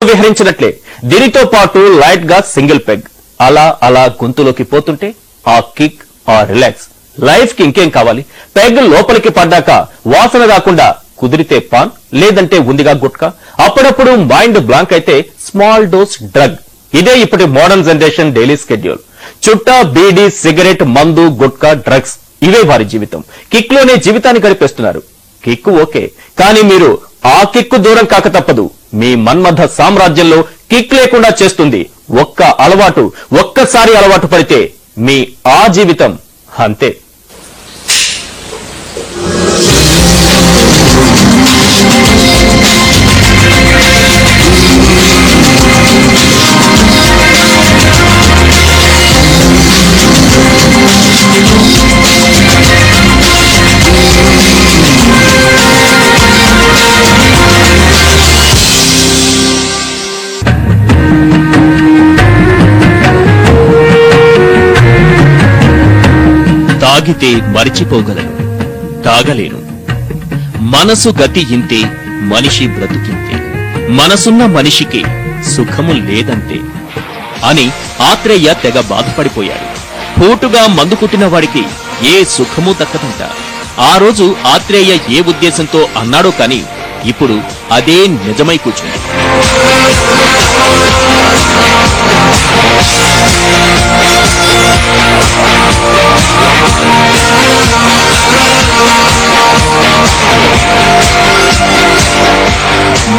విహరించినట్లే దీనితో పాటు లైట్ గా సింగిల్ పెగ్ అలా అలా గొంతులోకి పోతుంటే ఆ కిక్ ఆ రిలాక్స్ లైఫ్ కి ఇంకేం కావాలి. పెగ్ లోపలికి పడ్డాక వాసన రాకుండా కుదిరితే పాన్, లేదంటే ఉందిగా గుట్కా. అప్పుడప్పుడు మైండ్ బ్లాంక్ అయితే స్మాల్ డోస్ డ్రగ్. ఇదే ఇప్పటి మోడర్న్ జనరేషన్ డైలీ స్కెడ్యూల్. చుట్టా, బీడీ, సిగరెట్, మందు, గుట్కా, డ్రగ్స్ ఇవే వారి జీవితం. కిక్ లోనే జీవితాన్ని గడిపేస్తున్నారు. కిక్కు ఓకే, కానీ మీరు ఆ కిక్కు దూరం కాక తప్పదు. మీ మన్మథ సామ్రాజ్యంలో కిక్ లేకుండా చేస్తుంది ఒక్క అలవాటు. ఒక్కసారి అలవాటు పడితే మీ ఆ జీవితం అంతే. తాగితే మరిచిపోగలను, తాగలేను. మనసు గతి ఇంతే, మనిషి బ్రతుకింతే. మనసున్న మనిషికి సుఖము లేదంతే అని ఆత్రేయ తెగ బాధపడిపోయాడు. పూటుగా మందు కుట్టిన వాడికి ఏ సుఖమూ దక్కదంట. ఆ రోజు ఆత్రేయ ఏ ఉద్దేశంతో అన్నాడో కాని ఇప్పుడు అదే నిజమై కూర్చుంది.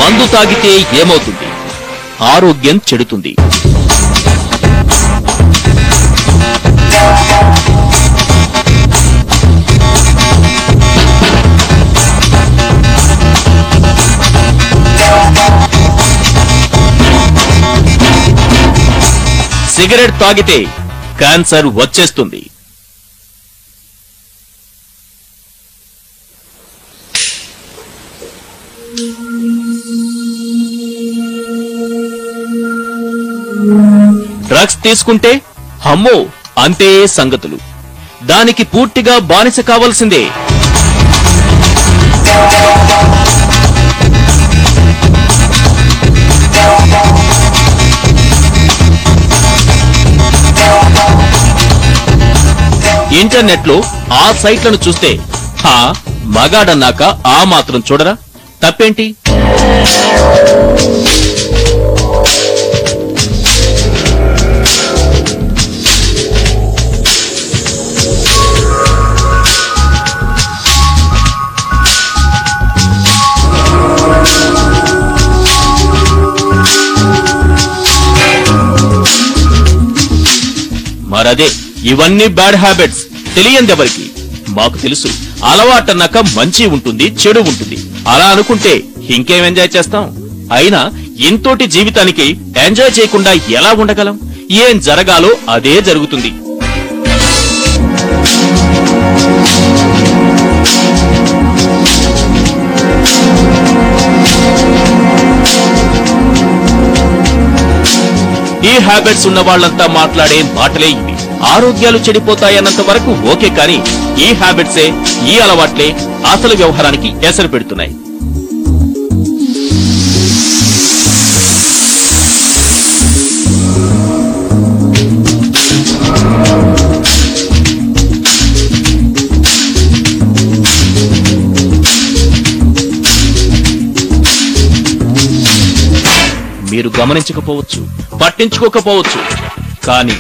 మందు తాగితే ఏమవుతుంది? ఆరోగ్యం చెడుతుంది. సిగరెట్ తాగితే క్యాన్సర్ వచ్చేస్తుంది. డ్రగ్స్ తీసుకుంటే అమ్మో అంతే సంగతులు. దానికి పూర్తిగా బానిస కావాల్సిందే. ఇంటర్నెట్ లో ఆ సైట్లను చూస్తే మగాడన్నాక ఆ మాత్రం చూడరా, తప్పేంటి? మరదే ఇవన్నీ బ్యాడ్ హ్యాబిట్స్. తెలియందెవరికి? మాకు తెలుసు. అలవాటన్నాక మంచి ఉంటుంది, చెడు ఉంటుంది. అలా అనుకుంటే ఇంకేం ఎంజాయ్ చేస్తాం? అయినా ఇంతోటి జీవితానికి ఎంజాయ్ చేయకుండా ఎలా ఉండగలం? ఏం జరగాలో అదే జరుగుతుంది. ఈ హ్యాబిట్స్ ఉన్న వాళ్లంతా మాట్లాడే మాటలే ఇవి. ఆరోగ్యాలు చెడిపోతాయన్నంత వరకు ఓకే, కానీ ఈ హ్యాబిట్సే, ఈ అలవాట్లే అసలు వ్యవహారానికి ఎసరు పెడుతున్నాయి. మీరు గమనించకపోవచ్చు, పట్టించుకోకపోవచ్చు, కానీ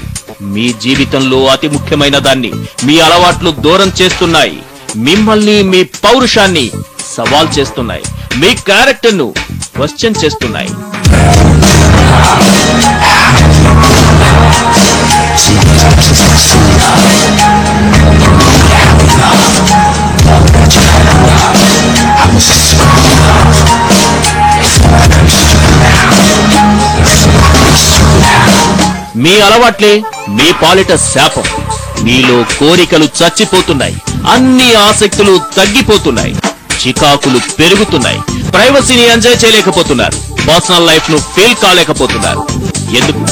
మీ జీవితంలో అతి ముఖ్యమైన దాన్ని మీ అలవాట్లు దూరం చేస్తున్నాయి. మిమ్మల్ని, మీ పౌరుషాన్ని సవాల్ చేస్తున్నాయి. మీ క్యారెక్టర్ను క్వశ్చన్ చేస్తున్నాయి. మీ అలవాట్లే మీ పాలిట శాపం. మీలో కోరికలు చచ్చిపోతున్నాయి. అన్ని ఆసక్తులు తగ్గిపోతున్నాయి. చికాకులు పెరుగుతున్నాయి. ప్రైవసీని ఎంజాయ్ చేయలేకపోతున్నారు. పర్సనల్ లైఫ్ ను ఫీల్ కాలేకపోతున్నారు. ఎందుకు?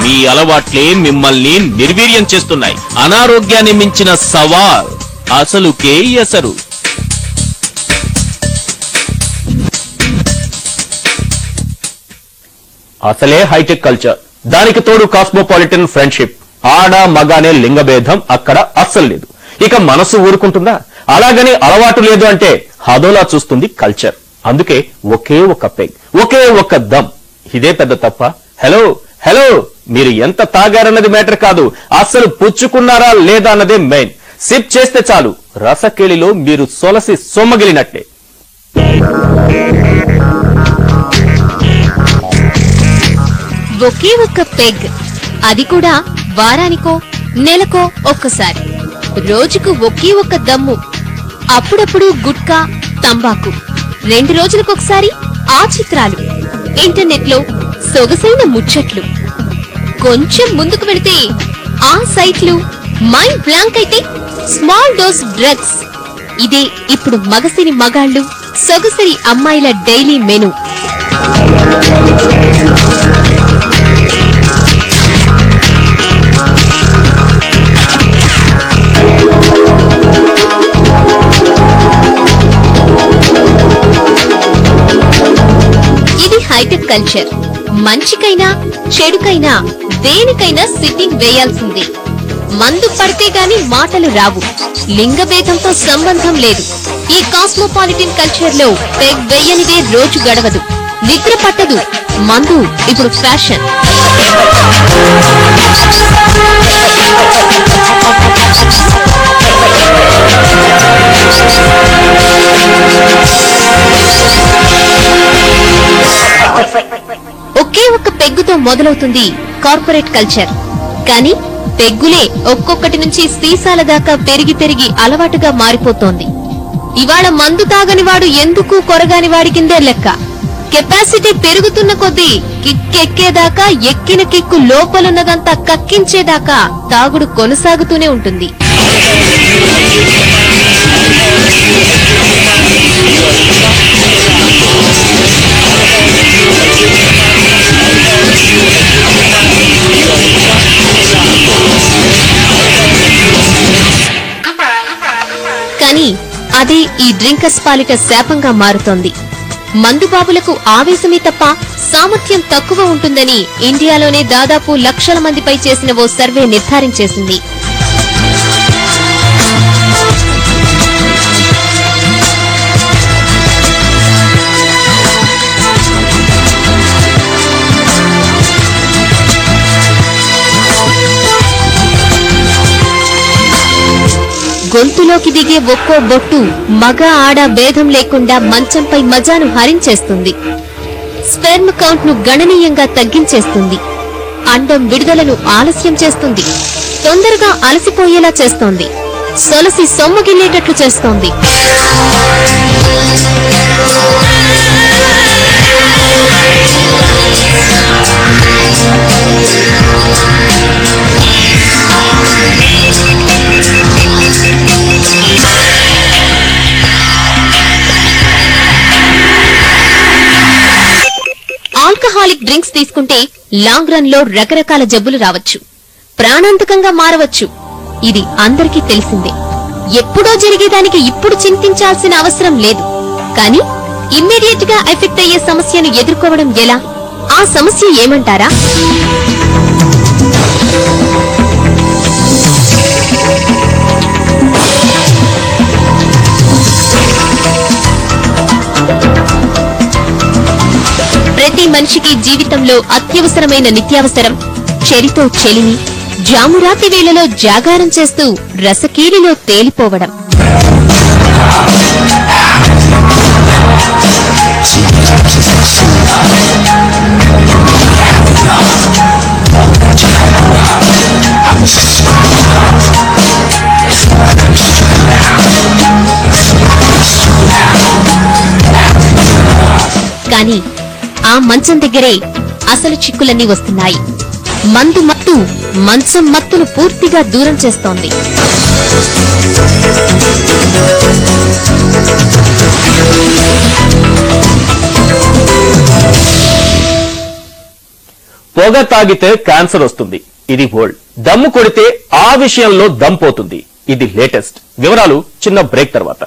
మీ ఈ అలవాట్లే మిమ్మల్ని నిర్వీర్యం చేస్తున్నాయి. అనారోగ్యాన్ని మించిన సవాల్ అసలుకే ఎసరు. అసలే హైటెక్ కల్చర్, దానికి తోడు కాస్మోపాలిటన్ ఫ్రెండ్షిప్. ఆడ మగానే లింగభేదం అక్కడ అస్సలు లేదు. ఇక మనసు ఊరుకుంటుందా? అలాగని అలవాటు లేదు అంటే హదోలా చూస్తుంది కల్చర్. అందుకే ఒకే ఒక పెగ్, ఒకే ఒక దమ్. ఇదే పెద్ద తప్ప? హలో హలో, మీరు ఎంత తాగారన్నది మ్యాటర్ కాదు, అస్సలు పుచ్చుకున్నారా లేదా అన్నదే మెయిన్. సిప్ చేస్తే చాలు, రసకేళిలో మీరు సొలసి సొమ్మగిలినట్లే. ఒకే ఒక్క పెగ్, అది కూడా వారానికో నెలకో ఒక్కసారి. రోజుకు ఒకే ఒక్క దమ్ము. అప్పుడప్పుడు గుట్కా, తంబాకు. 2 రోజులకొకసారి ఆ చిత్రాలు. ఇంటర్నెట్ లో సొగసైన ముచ్చట్లు. కొంచెం ముందుకు వెళితే ఆ సైట్లు. మైండ్ బ్లాంక్ అయితే స్మాల్ డోస్ డ్రగ్స్. ఇదే ఇప్పుడు మగసిరి మగాళ్ళు, సొగసిరి అమ్మాయిల డైలీ మెనూ. ఇది హైటెక్ కల్చర్. మంచికైనా చెడుకైనా దేనికైనా సిట్టింగ్ వేయాల్సిందే. మందు పడితే గాని మాటలు రావు. లింగభేదంతో సంబంధం లేదు. ఈ కాస్మోపాలిటన్ కల్చర్ లో పెగ్ వేయనిదే రోజు గడవదు, నిద్ర పట్టదు. మందు ఇప్పుడు ఫ్యాషన్. ఒకే ఒక్క పెగ్గుతో మొదలవుతుంది కార్పొరేట్ కల్చర్. కానీ పెగ్గులే ఒక్కొక్కటి నుంచి సీసాల దాకా పెరిగి పెరిగి అలవాటుగా మారిపోతోంది. ఇవాళ మందు తాగని వాడు ఎందుకు కొరగాని వాడి కిందే లెక్క. కెపాసిటీ పెరుగుతున్న కొద్దీ కిక్కెక్కేదాకా, ఎక్కిన కిక్కు లోపలున్నదంతా కక్కించేదాకా తాగుడు కొనసాగుతూనే ఉంటుంది. కానీ అదే ఈ డ్రింకర్స్ పాలిట శాపంగా మారుతోంది. మందుబాబులకు ఆవేశమే తప్ప సామర్థ్యం తక్కువ ఉంటుందని ఇండియాలోనే దాదాపు 1,00,000 మందిపై చేసిన ఓ సర్వే నిర్ధారించేసింది. గొంతులోకి దిగే ఒక్కో బొట్టు మగ ఆడ భేదం లేకుండా మంచంపై మజాను హరించేస్తుంది. స్పెర్మ్ కౌంట్ ను గణనీయంగా తగ్గించేస్తుంది. అండం విడుదలను ఆలస్యం చేస్తుంది. తొందరగా అలసిపోయేలా చేస్తోంది. సొలసి సొమ్మగిల్లేటట్లు చేస్తోంది. ఆల్కహాలిక్ డ్రింక్స్ తీసుకుంటే లాంగ్ రన్ లో రకరకాల జబ్బులు రావచ్చు, ప్రాణాంతకంగా మారవచ్చు. ఇది అందరికీ తెలిసిందే. ఎప్పుడో జరిగేదానికి ఇప్పుడు చింతించాల్సిన అవసరం లేదు. కానీ ఇమ్మీడియట్ గా ఎఫెక్ట్ అయ్యే సమస్యను ఎదుర్కోవడం ఎలా? ఆ సమస్య ఏమంటారా? ప్రతి మనిషికి జీవితంలో అత్యవసరమైన నిత్యావసరం చెరితో చెలిమి, జామురాతి వేళలో జాగారం చేస్తూ రసకీలిలో తేలిపోవడం. కానీ ఆ మంచం దగ్గరే అసలు చిక్కులన్నీ వస్తున్నాయి. మందు మత్తు మంచం మత్తును పూర్తిగా దూరం చేస్తోంది. పొగ తాగితే క్యాన్సర్ వస్తుంది, ఇది ఓల్డ్. దమ్ము కొడితే ఆ విషయంలో దమ్ పోతుంది, ఇది లేటెస్ట్. వివరాలు చిన్న బ్రేక్ తర్వాత.